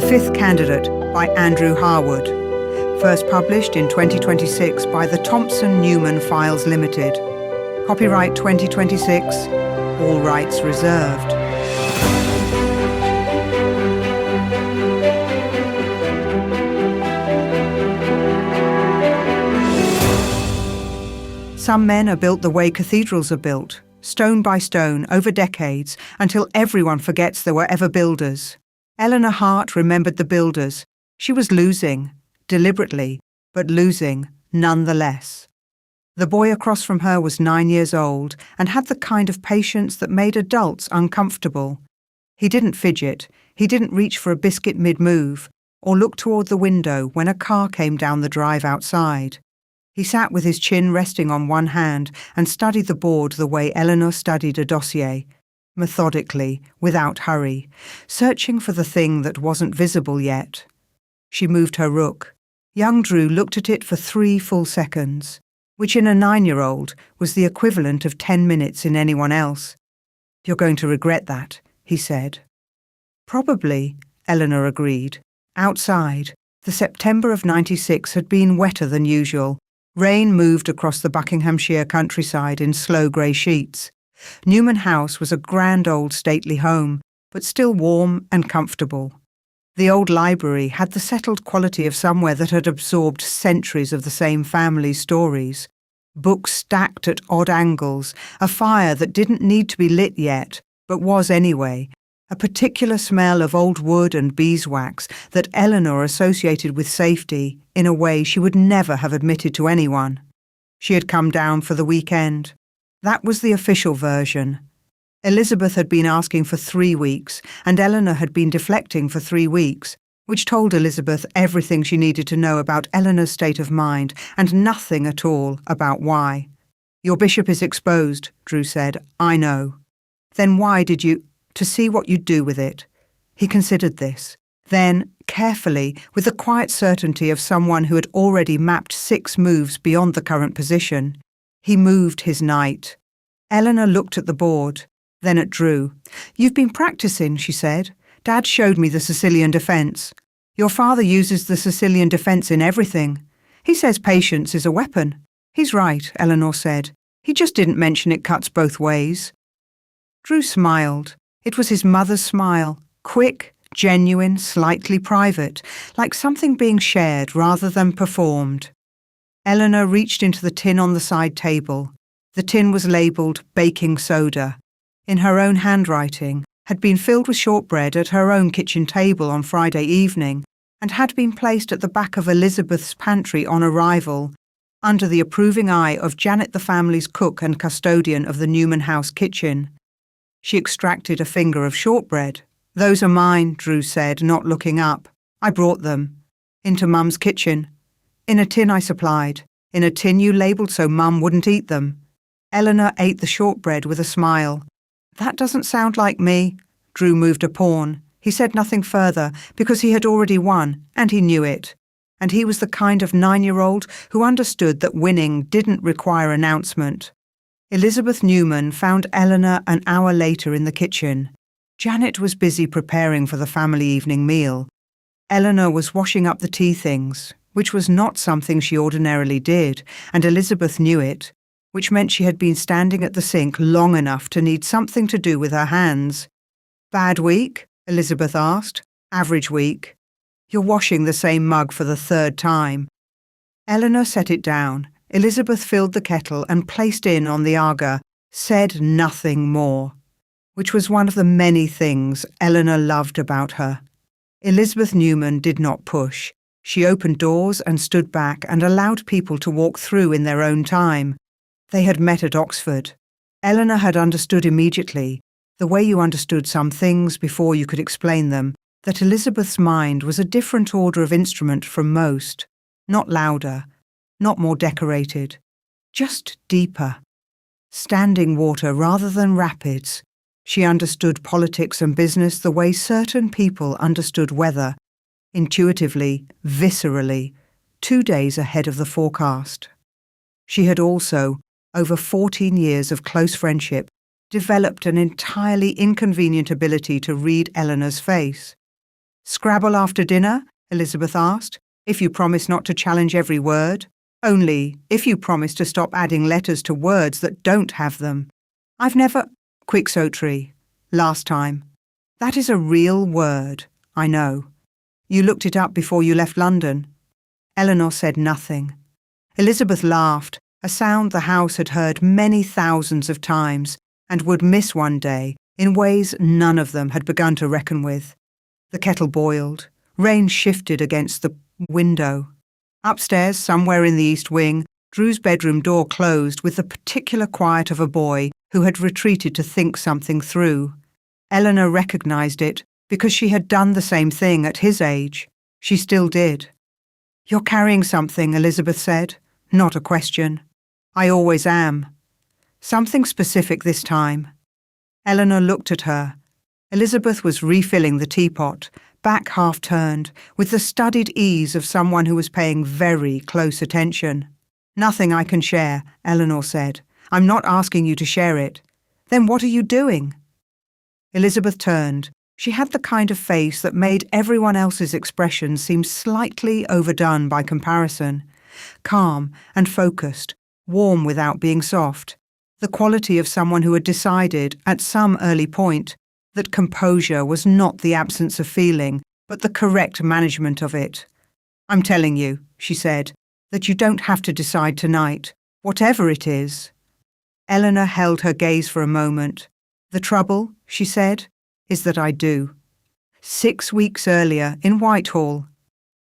Fifth Candidate by Andrew Harwood. First published in 2026 by the Thompson Newman Files Limited. Copyright 2026. All rights reserved. Some men are built the way cathedrals are built, stone by stone, over decades, until everyone forgets there were ever builders. Eleanor Hart remembered the builders. She was losing, deliberately, but losing nonetheless. The boy across from her was 9 years old and had the kind of patience that made adults uncomfortable. He didn't fidget, he didn't reach for a biscuit mid-move, or look toward the window when a car came down the drive outside. He sat with his chin resting on one hand and studied the board the way Eleanor studied a dossier, methodically, without hurry, searching for the thing that wasn't visible yet. She moved her rook. Young Drew looked at it for 3 full seconds, which in a 9-year-old was the equivalent of 10 minutes in anyone else. "You're going to regret that," he said. "Probably," Eleanor agreed. Outside, the September of '96 had been wetter than usual. Rain moved across the Buckinghamshire countryside in slow grey sheets. Newman House was a grand old stately home, but still warm and comfortable. The old library had the settled quality of somewhere that had absorbed centuries of the same family's stories. Books stacked at odd angles, a fire that didn't need to be lit yet, but was anyway, a particular smell of old wood and beeswax that Eleanor associated with safety in a way she would never have admitted to anyone. She had come down for the weekend. That was the official version. Elizabeth had been asking for 3 weeks, and Eleanor had been deflecting for 3 weeks, which told Elizabeth everything she needed to know about Eleanor's state of mind, and nothing at all about why. "Your bishop is exposed," Drew said. "I know." "Then why did you—" "To see what you'd do with it." He considered this. Then, carefully, with the quiet certainty of someone who had already mapped 6 moves beyond the current position, he moved his knight. Eleanor looked at the board, then at Drew. "You've been practicing," she said. "Dad showed me the Sicilian defence. Your father uses the Sicilian defence in everything. He says patience is a weapon." "He's right," Eleanor said. "He just didn't mention it cuts both ways." Drew smiled. It was his mother's smile, quick, genuine, slightly private, like something being shared rather than performed. Eleanor reached into the tin on the side table. The tin was labelled baking soda. In her own handwriting, had been filled with shortbread at her own kitchen table on Friday evening, and had been placed at the back of Elizabeth's pantry on arrival, under the approving eye of Janet the family's cook and custodian of the Newman House kitchen. She extracted a finger of shortbread. "Those are mine," Drew said, not looking up. "I brought them. Into Mum's kitchen. In a tin I supplied. In a tin you labelled so Mum wouldn't eat them." Eleanor ate the shortbread with a smile. "That doesn't sound like me." Drew moved a pawn. He said nothing further, because he had already won, and he knew it. And he was the kind of 9-year-old who understood that winning didn't require announcement. Elizabeth Newman found Eleanor an hour later in the kitchen. Janet was busy preparing for the family evening meal. Eleanor was washing up the tea things, which was not something she ordinarily did, and Elizabeth knew it, which meant she had been standing at the sink long enough to need something to do with her hands. "Bad week?" Elizabeth asked. "Average week." "You're washing the same mug for the 3rd time." Eleanor set it down. Elizabeth filled the kettle and placed in on the aga, said nothing more, which was one of the many things Eleanor loved about her. Elizabeth Newman did not push. She opened doors and stood back and allowed people to walk through in their own time. They had met at Oxford. Eleanor had understood immediately, the way you understood some things before you could explain them, that Elizabeth's mind was a different order of instrument from most, not louder, not more decorated, just deeper. Standing water rather than rapids. She understood politics and business the way certain people understood weather, intuitively, viscerally, 2 days ahead of the forecast. She had also, over 14 years of close friendship, developed an entirely inconvenient ability to read Eleanor's face. Scrabble after dinner? Elizabeth asked. If you promise not to challenge every word. Only if you promise to stop adding letters to words that don't have them. I've never… Quixotry. Last time. That is a real word, I know. You looked it up before you left London. Eleanor said nothing. Elizabeth laughed, a sound the house had heard many thousands of times and would miss one day in ways none of them had begun to reckon with. The kettle boiled. Rain shifted against the window. Upstairs, somewhere in the east wing, Drew's bedroom door closed with the particular quiet of a boy who had retreated to think something through. Eleanor recognised it because she had done the same thing at his age. She still did. You're carrying something, Elizabeth said. Not a question. I always am. Something specific this time. Eleanor looked at her. Elizabeth was refilling the teapot, back half-turned, with the studied ease of someone who was paying very close attention. Nothing I can share, Eleanor said. I'm not asking you to share it. Then what are you doing? Elizabeth turned. She had the kind of face that made everyone else's expression seem slightly overdone by comparison. Calm and focused, warm without being soft. The quality of someone who had decided, at some early point, that composure was not the absence of feeling, but the correct management of it. I'm telling you, she said, that you don't have to decide tonight, whatever it is. Eleanor held her gaze for a moment. The trouble, she said, is that I do. 6 weeks earlier, in Whitehall,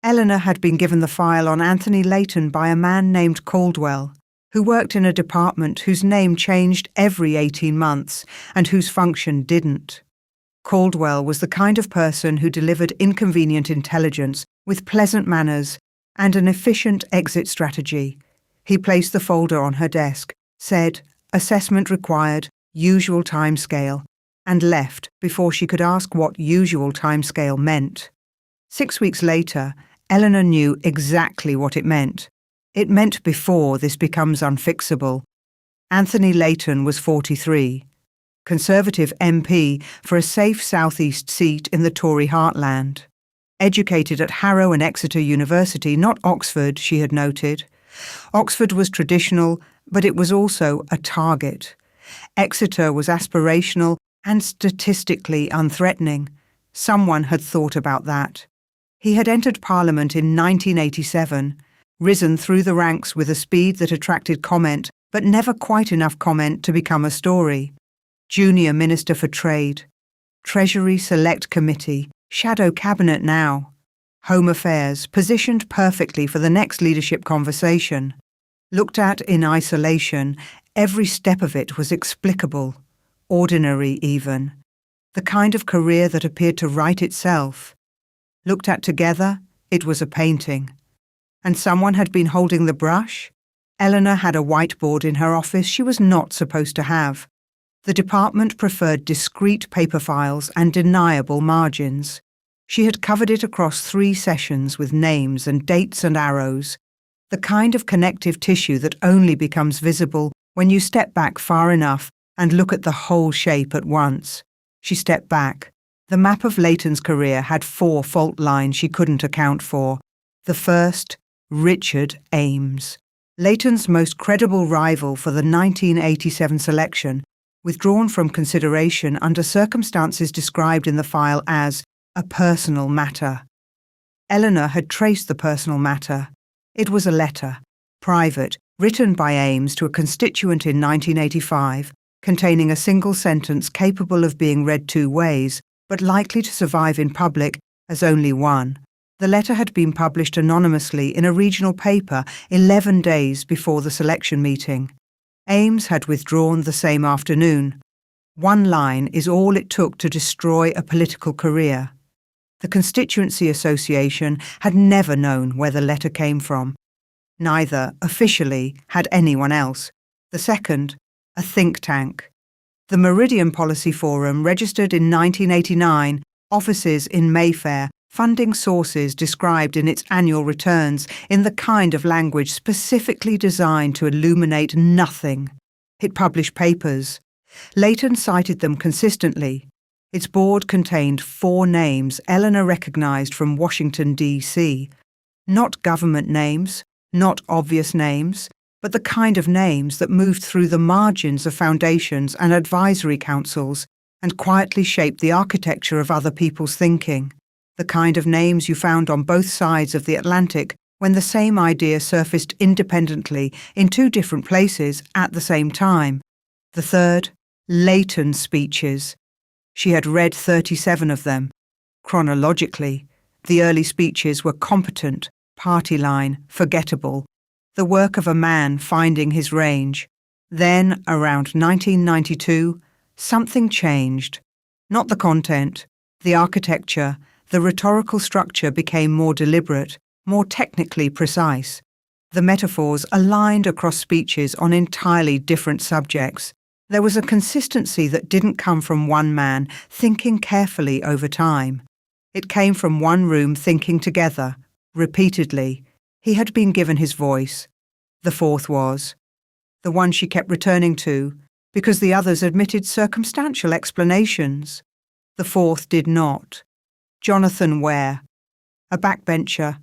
Eleanor had been given the file on Anthony Layton by a man named Caldwell, who worked in a department whose name changed every 18 months and whose function didn't. Caldwell was the kind of person who delivered inconvenient intelligence with pleasant manners and an efficient exit strategy. He placed the folder on her desk, said, "Assessment required, usual timescale," and left before she could ask what usual timescale meant. 6 weeks later, Eleanor knew exactly what it meant. It meant before this becomes unfixable. Anthony Layton was 43. Conservative MP for a safe southeast seat in the Tory heartland. Educated at Harrow and Exeter University, not Oxford, she had noted. Oxford was traditional, but it was also a target. Exeter was aspirational and statistically unthreatening. Someone had thought about that. He had entered Parliament in 1987, risen through the ranks with a speed that attracted comment, but never quite enough comment to become a story. Junior Minister for Trade, Treasury Select Committee, Shadow Cabinet now. Home Affairs, positioned perfectly for the next leadership conversation. Looked at in isolation, every step of it was explicable, ordinary even. The kind of career that appeared to write itself. Looked at together, it was a painting. And someone had been holding the brush? Eleanor had a whiteboard in her office she was not supposed to have. The department preferred discrete paper files and deniable margins. She had covered it across 3 sessions with names and dates and arrows, the kind of connective tissue that only becomes visible when you step back far enough and look at the whole shape at once. She stepped back. The map of Layton's career had 4 fault lines she couldn't account for. The first, Richard Ames, Layton's most credible rival for the 1987 selection, withdrawn from consideration under circumstances described in the file as a personal matter. Eleanor had traced the personal matter. It was a letter, private, written by Ames to a constituent in 1985, containing a single sentence capable of being read 2 ways, but likely to survive in public as only one. The letter had been published anonymously in a regional paper 11 days before the selection meeting. Ames had withdrawn the same afternoon. 1 line is all it took to destroy a political career. The Constituency Association had never known where the letter came from. Neither, officially, had anyone else. The second, a think tank. The Meridian Policy Forum registered in 1989, offices in Mayfair, funding sources described in its annual returns in the kind of language specifically designed to illuminate nothing. It published papers. Layton cited them consistently. Its board contained 4 names Eleanor recognized from Washington, D.C. Not government names, not obvious names, but the kind of names that moved through the margins of foundations and advisory councils and quietly shaped the architecture of other people's thinking. The kind of names you found on both sides of the Atlantic when the same idea surfaced independently in 2 different places at the same time. The third, Leighton speeches. She had read 37 of them. Chronologically, the early speeches were competent, party-line, forgettable, the work of a man finding his range. Then, around 1992, something changed. Not the content, the architecture, the rhetorical structure became more deliberate, more technically precise. The metaphors aligned across speeches on entirely different subjects. There was a consistency that didn't come from one man thinking carefully over time. It came from one room thinking together, repeatedly. He had been given his voice. The fourth was the one she kept returning to, because the others admitted circumstantial explanations. The fourth did not. Jonathan Ware, a backbencher,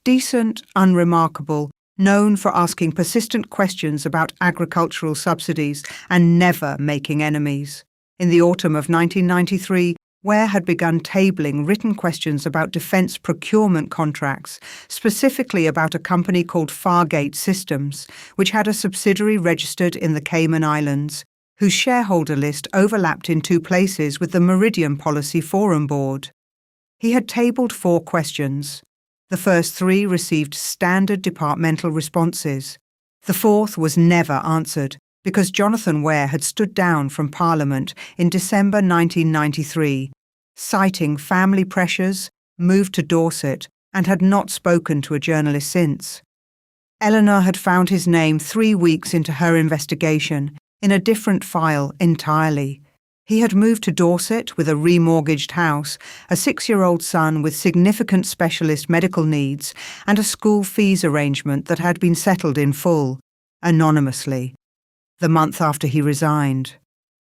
decent, unremarkable, known for asking persistent questions about agricultural subsidies and never making enemies. In the autumn of 1993, Ware had begun tabling written questions about defence procurement contracts, specifically about a company called Fargate Systems, which had a subsidiary registered in the Cayman Islands, whose shareholder list overlapped in 2 places with the Meridian Policy Forum Board. He had tabled 4 questions. The first 3 received standard departmental responses. The fourth was never answered because Jonathan Ware had stood down from Parliament in December 1993, citing family pressures, moved to Dorset, and had not spoken to a journalist since. Eleanor had found his name 3 weeks into her investigation, in a different file entirely. He had moved to Dorset with a remortgaged house, a 6-year-old son with significant specialist medical needs, and a school fees arrangement that had been settled in full, anonymously, the month after he resigned.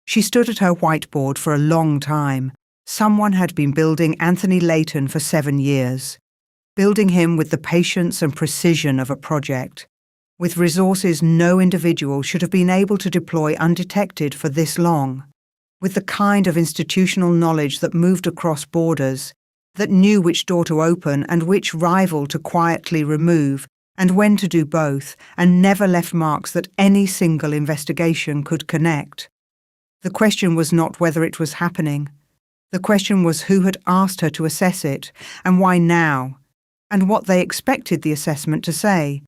She stood at her whiteboard for a long time. Someone had been building Anthony Leighton for 7 years, building him with the patience and precision of a project, with resources no individual should have been able to deploy undetected for this long, with the kind of institutional knowledge that moved across borders, that knew which door to open and which rival to quietly remove, and when to do both, and never left marks that any single investigation could connect. The question was not whether it was happening. The question was who had asked her to assess it, and why now, and what they expected the assessment to say.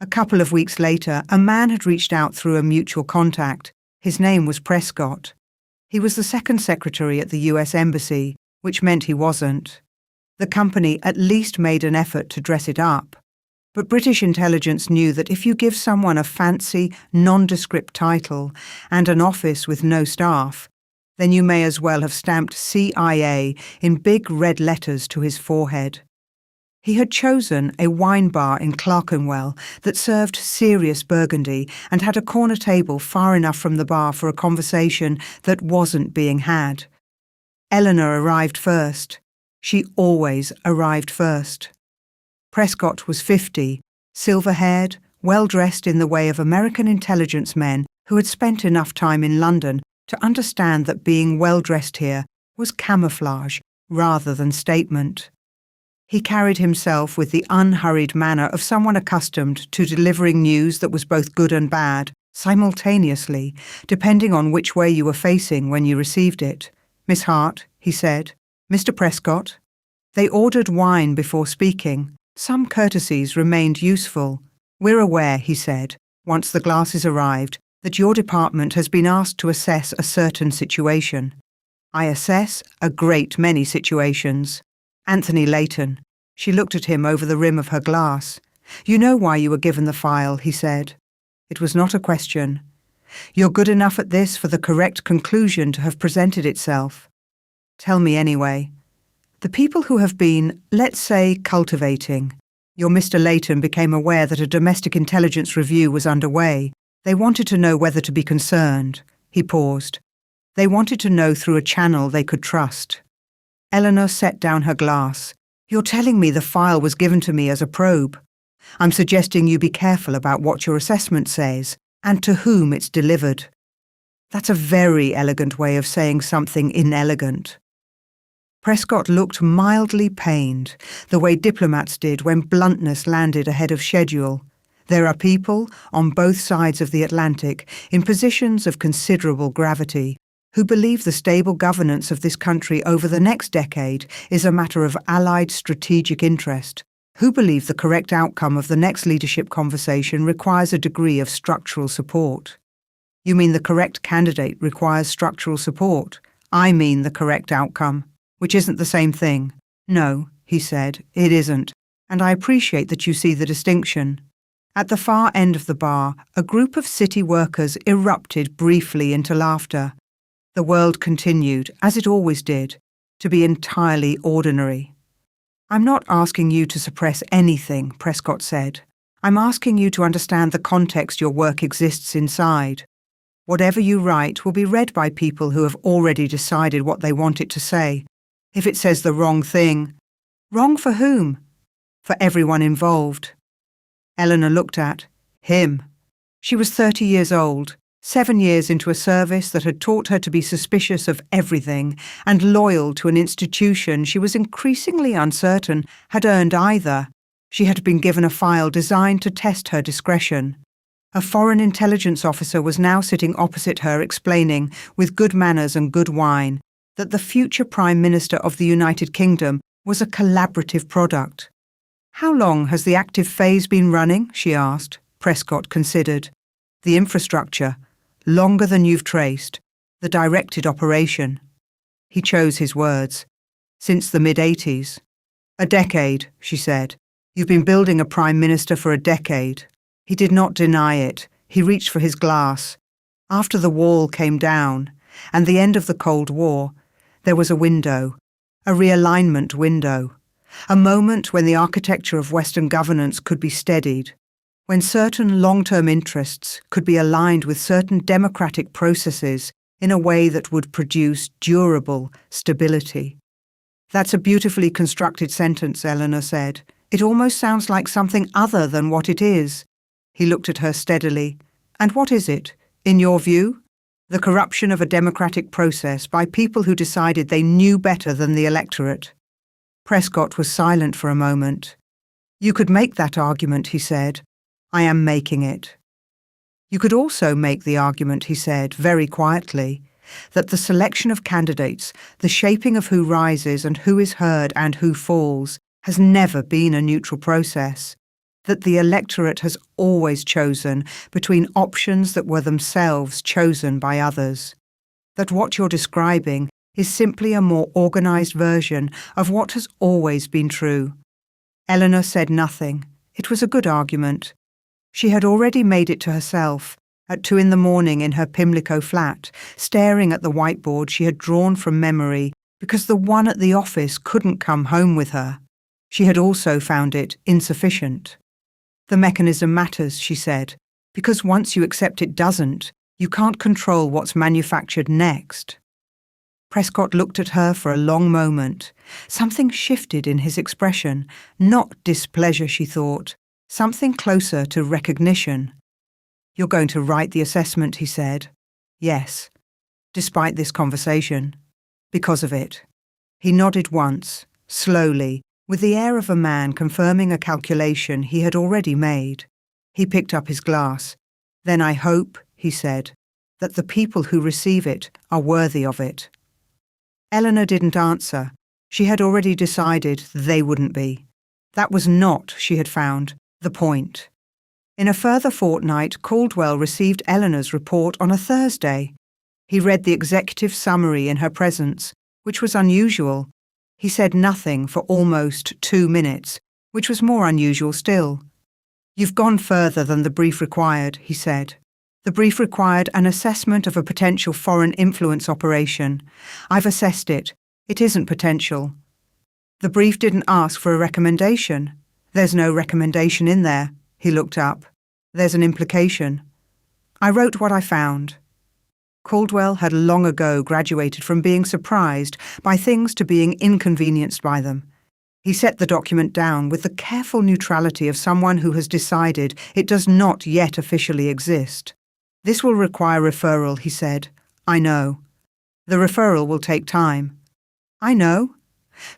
A couple of weeks later, a man had reached out through a mutual contact. His name was Prescott. He was the second secretary at the US Embassy, which meant he wasn't. The company at least made an effort to dress it up. But British intelligence knew that if you give someone a fancy, nondescript title and an office with no staff, then you may as well have stamped CIA in big red letters to his forehead. He had chosen a wine bar in Clerkenwell that served serious Burgundy and had a corner table far enough from the bar for a conversation that wasn't being had. Eleanor arrived first. She always arrived first. Prescott was 50, silver-haired, well-dressed in the way of American intelligence men who had spent enough time in London to understand that being well-dressed here was camouflage rather than statement. He carried himself with the unhurried manner of someone accustomed to delivering news that was both good and bad, simultaneously, depending on which way you were facing when you received it. "Miss Hart," he said. "Mr. Prescott." They ordered wine before speaking. Some courtesies remained useful. "We're aware," he said, once the glasses arrived, "that your department has been asked to assess a certain situation." "I assess a great many situations." "Anthony Leighton." She looked at him over the rim of her glass. "You know why you were given the file," he said. It was not a question. "You're good enough at this for the correct conclusion to have presented itself." "Tell me anyway." "The people who have been, let's say, cultivating. Your Mr. Leighton became aware that a domestic intelligence review was underway. They wanted to know whether to be concerned." He paused. They wanted to know through a channel they could trust. Eleanor set down her glass. "You're telling me the file was given to me as a probe. I'm suggesting you be careful about what your assessment says and to whom it's delivered." That's a very elegant way of saying something inelegant. Prescott looked mildly pained, the way diplomats did when bluntness landed ahead of schedule. There are people, on both sides of the Atlantic, in positions of considerable gravity, who believe the stable governance of this country over the next decade is a matter of allied strategic interest, who believe the correct outcome of the next leadership conversation requires a degree of structural support. You mean the correct candidate requires structural support? I mean the correct outcome, which isn't the same thing. No, he said, it isn't, and I appreciate that you see the distinction. At the far end of the bar, a group of city workers erupted briefly into laughter. The world continued, as it always did, to be entirely ordinary. "I'm not asking you to suppress anything," Prescott said. "I'm asking you to understand the context your work exists inside. Whatever you write will be read by people who have already decided what they want it to say. If it says the wrong thing..." "Wrong for whom?" "For everyone involved." Eleanor looked at him. She was 30 years old, 7 years into a service that had taught her to be suspicious of everything and loyal to an institution she was increasingly uncertain had earned either. She had been given a file designed to test her discretion. A foreign intelligence officer was now sitting opposite her explaining, with good manners and good wine, that the future Prime Minister of the United Kingdom was a collaborative product. "How long has the active phase been running?" she asked. Prescott considered. "The infrastructure. Longer than you've traced. The directed operation." He chose his words. "Since the mid-80s. "A decade," she said. "You've been building a Prime Minister for a decade." He did not deny it. He reached for his glass. After the wall came down, and the end of the Cold War, there was a window, a realignment window, a moment when the architecture of Western governance could be steadied, when certain long-term interests could be aligned with certain democratic processes in a way that would produce durable stability. "That's a beautifully constructed sentence," Eleanor said. "It almost sounds like something other than what it is." He looked at her steadily. "And what is it, in your view?" "The corruption of a democratic process by people who decided they knew better than the electorate." Prescott was silent for a moment. "You could make that argument," he said. "I am making it." "You could also make the argument," he said, very quietly, "that the selection of candidates, the shaping of who rises and who is heard and who falls, has never been a neutral process, that the electorate has always chosen between options that were themselves chosen by others, that what you're describing is simply a more organized version of what has always been true." Eleanor said nothing. It was a good argument. She had already made it to herself, at 2 a.m. in her Pimlico flat, staring at the whiteboard she had drawn from memory because the one at the office couldn't come home with her. She had also found it insufficient. "The mechanism matters," she said, "because once you accept it doesn't, you can't control what's manufactured next." Prescott looked at her for a long moment. Something shifted in his expression, not displeasure, she thought, something closer to recognition. "You're going to write the assessment," he said. "Yes. Despite this conversation. Because of it." He nodded once, slowly, with the air of a man confirming a calculation he had already made. He picked up his glass. "Then I hope," he said, "that the people who receive it are worthy of it." Eleanor didn't answer. She had already decided they wouldn't be. That was not, she had found, the point. In a further fortnight, Caldwell received Eleanor's report on a Thursday. He read the executive summary in her presence, which was unusual. He said nothing for almost 2 minutes, which was more unusual still. "You've gone further than the brief required," he said. "The brief required an assessment of a potential foreign influence operation. I've assessed it. It isn't potential." "The brief didn't ask for a recommendation." "There's no recommendation in there." He looked up. "There's an implication." "I wrote what I found." Caldwell had long ago graduated from being surprised by things to being inconvenienced by them. He set the document down with the careful neutrality of someone who has decided it does not yet officially exist. "This will require referral," he said. "I know. The referral will take time." "I know.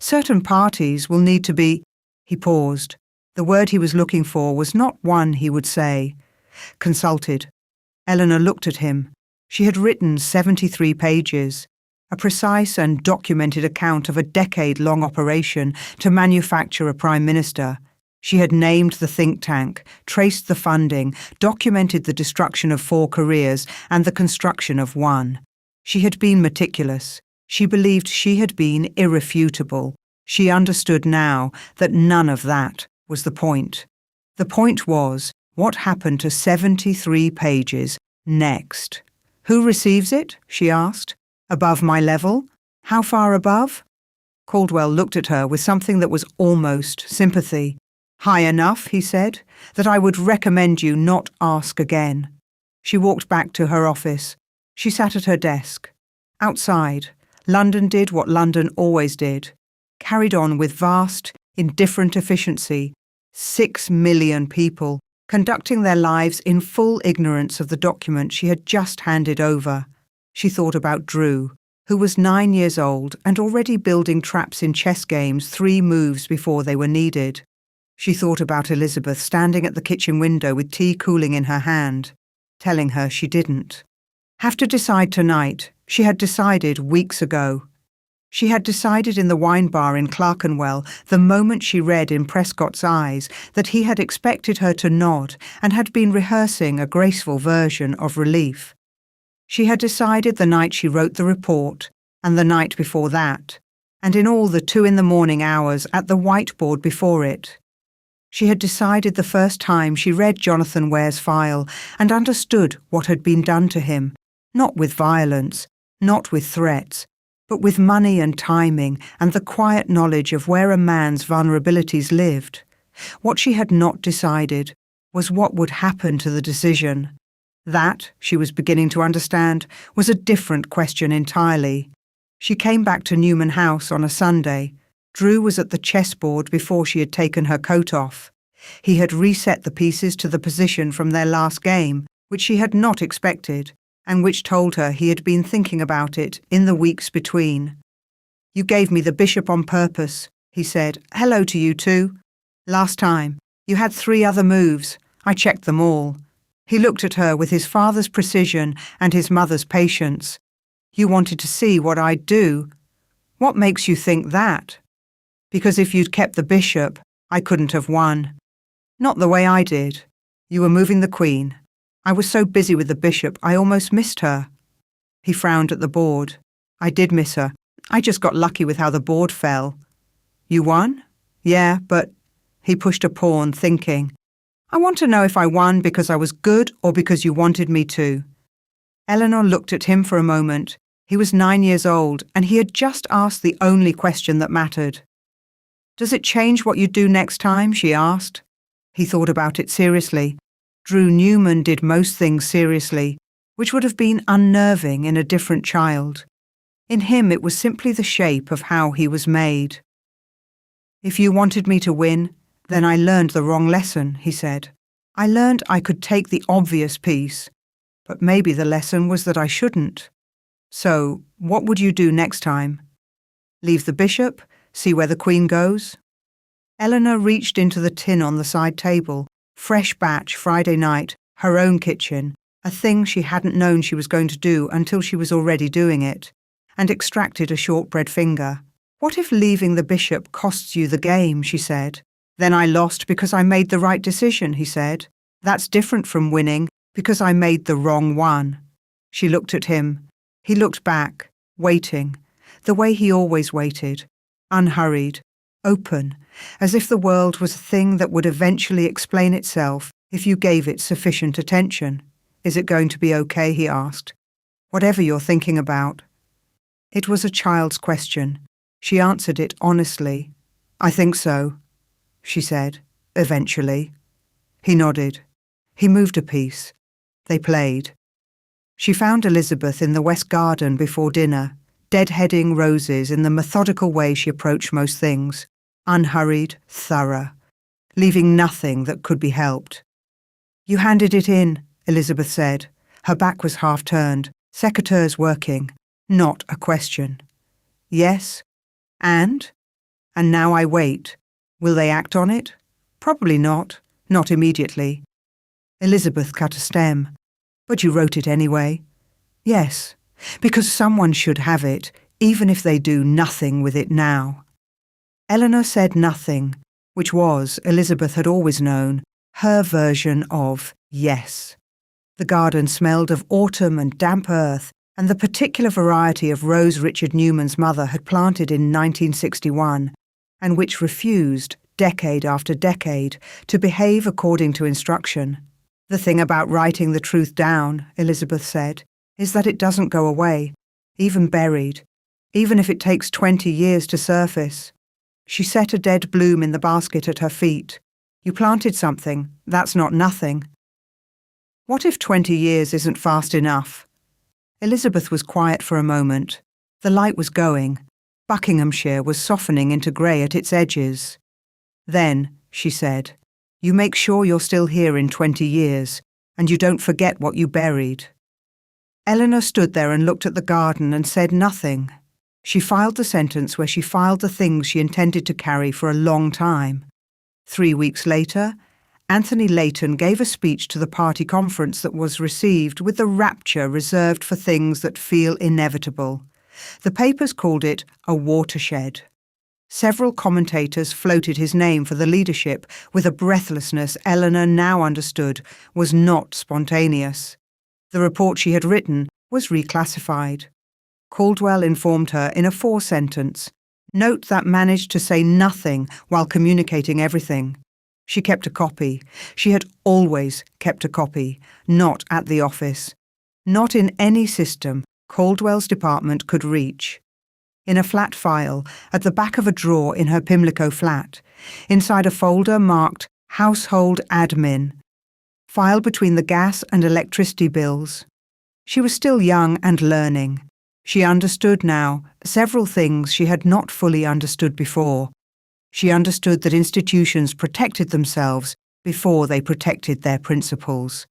Certain parties will need to be—" He paused. The word he was looking for was not one he would say. "Consulted." Eleanor looked at him. She had written 73 pages, a precise and documented account of a decade-long operation to manufacture a prime minister. She had named the think tank, traced the funding, documented the destruction of 4 careers and the construction of 1. She had been meticulous. She believed she had been irrefutable. She understood now that none of that was the point. The point was, what happened to 73 pages next? "Who receives it?" she asked. "Above my level? How far above?" Caldwell looked at her with something that was almost sympathy. "High enough," he said, "that I would recommend you not ask again." She walked back to her office. She sat at her desk. Outside, London did what London always did, carried on with vast, indifferent efficiency. 6 million people conducting their lives in full ignorance of the document she had just handed over. She thought about Drew, who was 9 years old and already building traps in chess games 3 moves before they were needed. She thought about Elizabeth standing at the kitchen window with tea cooling in her hand, telling her she didn't have to decide tonight. She had decided weeks ago. She had decided in the wine bar in Clerkenwell the moment she read in Prescott's eyes that he had expected her to nod and had been rehearsing a graceful version of relief. She had decided the night she wrote the report, and the night before that, and in all the 2 a.m. hours at the whiteboard before it. She had decided the first time she read Jonathan Ware's file and understood what had been done to him, not with violence, not with threats, but with money and timing and the quiet knowledge of where a man's vulnerabilities lived. What she had not decided was what would happen to the decision. That, she was beginning to understand, was a different question entirely. She came back to Newman House on a Sunday. Drew was at the chessboard before she had taken her coat off. He had reset the pieces to the position from their last game, which she had not expected, and which told her he had been thinking about it in the weeks between. "You gave me the bishop on purpose," he said. "Hello to you too. Last time, you had 3 other moves. I checked them all." He looked at her with his father's precision and his mother's patience. "You wanted to see what I'd do. What makes you think that?" "Because if you'd kept the bishop, I couldn't have won." "Not the way I did. You were moving the queen. I was so busy with the bishop, I almost missed her." He frowned at the board. "I did miss her. I just got lucky with how the board fell." "You won?" "Yeah, but—" He pushed a pawn, thinking. "I want to know if I won because I was good or because you wanted me to." Eleanor looked at him for a moment. He was 9 years old, and he had just asked the only question that mattered. "Does it change what you do next time?" she asked. He thought about it seriously. Drew Newman did most things seriously, which would have been unnerving in a different child. In him it was simply the shape of how he was made. "If you wanted me to win, then I learned the wrong lesson," he said. "I learned I could take the obvious piece, but maybe the lesson was that I shouldn't. So, what would you do next time? Leave the bishop? See where the queen goes?" Eleanor reached into the tin on the side table. Fresh batch Friday night, her own kitchen, a thing she hadn't known she was going to do until she was already doing it, and extracted a shortbread finger. "What if leaving the bishop costs you the game?" she said. "Then I lost because I made the right decision," he said. "That's different from winning because I made the wrong one." She looked at him. He looked back, waiting, the way he always waited, unhurried, open, as if the world was a thing that would eventually explain itself if you gave it sufficient attention. "Is it going to be okay?" he asked. "Whatever you're thinking about." It was a child's question. She answered it honestly. "I think so," she said, eventually. He nodded. He moved a piece. They played. She found Elizabeth in the West Garden before dinner, deadheading roses in the methodical way she approached most things, unhurried, thorough, leaving nothing that could be helped. "You handed it in," Elizabeth said. Her back was half turned, secateurs working, not a question. "Yes. And? And now I wait. Will they act on it? Probably not. Not immediately." Elizabeth cut a stem. "But you wrote it anyway." "Yes, because someone should have it, even if they do nothing with it now." Eleanor said nothing, which was, Elizabeth had always known, her version of yes. The garden smelled of autumn and damp earth, and the particular variety of rose Richard Newman's mother had planted in 1961, and which refused, decade after decade, to behave according to instruction. "The thing about writing the truth down," Elizabeth said, "is that it doesn't go away, even buried, even if it takes 20 years to surface." She set a dead bloom in the basket at her feet. "You planted something, that's not nothing." "What if 20 years isn't fast enough?" Elizabeth was quiet for a moment. The light was going. Buckinghamshire was softening into grey at its edges. "Then," she said, "you make sure you're still here in 20 years, and you don't forget what you buried." Eleanor stood there and looked at the garden and said nothing. She filed the sentence where she filed the things she intended to carry for a long time. 3 weeks later, Anthony Layton gave a speech to the party conference that was received with the rapture reserved for things that feel inevitable. The papers called it a watershed. Several commentators floated his name for the leadership with a breathlessness Eleanor now understood was not spontaneous. The report she had written was reclassified. Caldwell informed her in a 4-sentence note that managed to say nothing while communicating everything. She kept a copy. She had always kept a copy, not at the office, not in any system Caldwell's department could reach. In a flat file at the back of a drawer in her Pimlico flat, inside a folder marked Household Admin, file between the gas and electricity bills. She was still young and learning. She understood now several things she had not fully understood before. She understood that institutions protected themselves before they protected their principles,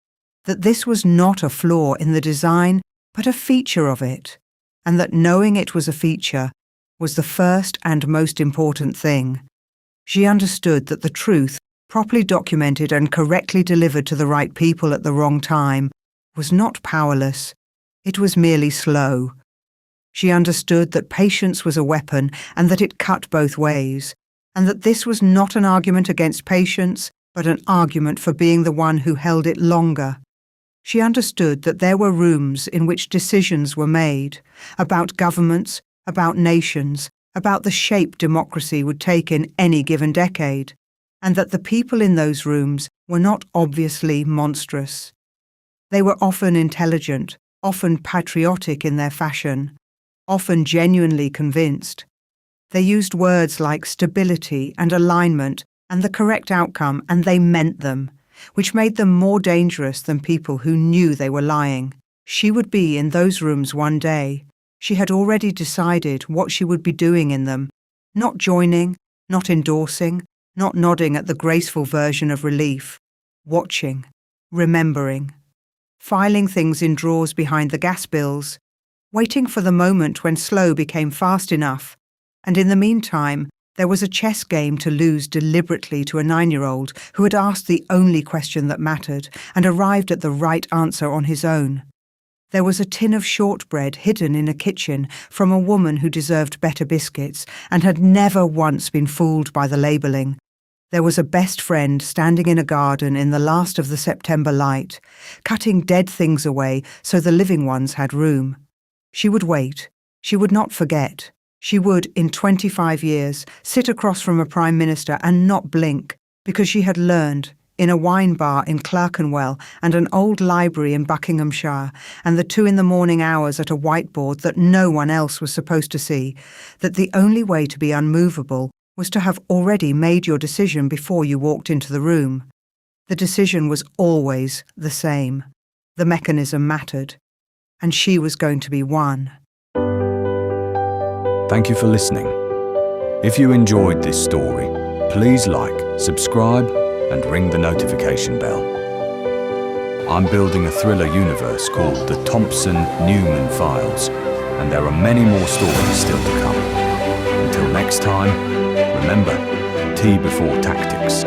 that this was not a flaw in the design but a feature of it, and that knowing it was a feature was the first and most important thing. She understood that the truth, properly documented and correctly delivered to the right people at the wrong time, was not powerless, it was merely slow. She understood that patience was a weapon and that it cut both ways, and that this was not an argument against patience, but an argument for being the one who held it longer. She understood that there were rooms in which decisions were made, about governments, about nations, about the shape democracy would take in any given decade, and that the people in those rooms were not obviously monstrous. They were often intelligent, often patriotic in their fashion, often genuinely convinced. They used words like stability and alignment and the correct outcome, and they meant them, which made them more dangerous than people who knew they were lying. She would be in those rooms one day. She had already decided what she would be doing in them, not joining, not endorsing, not nodding at the graceful version of relief, watching, remembering, filing things in drawers behind the gas bills, waiting for the moment when slow became fast enough, and in the meantime there was a chess game to lose deliberately to a 9-year-old who had asked the only question that mattered and arrived at the right answer on his own. There was a tin of shortbread hidden in a kitchen from a woman who deserved better biscuits and had never once been fooled by the labelling. There was a best friend standing in a garden in the last of the September light, cutting dead things away so the living ones had room. She would wait. She would not forget. She would, in 25 years, sit across from a Prime Minister and not blink, because she had learned, in a wine bar in Clerkenwell and an old library in Buckinghamshire, and the 2 in the morning hours at a whiteboard that no one else was supposed to see, that the only way to be unmovable was to have already made your decision before you walked into the room. The decision was always the same. The mechanism mattered. and she was going to be one. Thank you for listening. If you enjoyed this story, please like, subscribe, and ring the notification bell. I'm building a thriller universe called the Thompson Newman Files, and there are many more stories still to come. Until next time, remember, tea before tactics.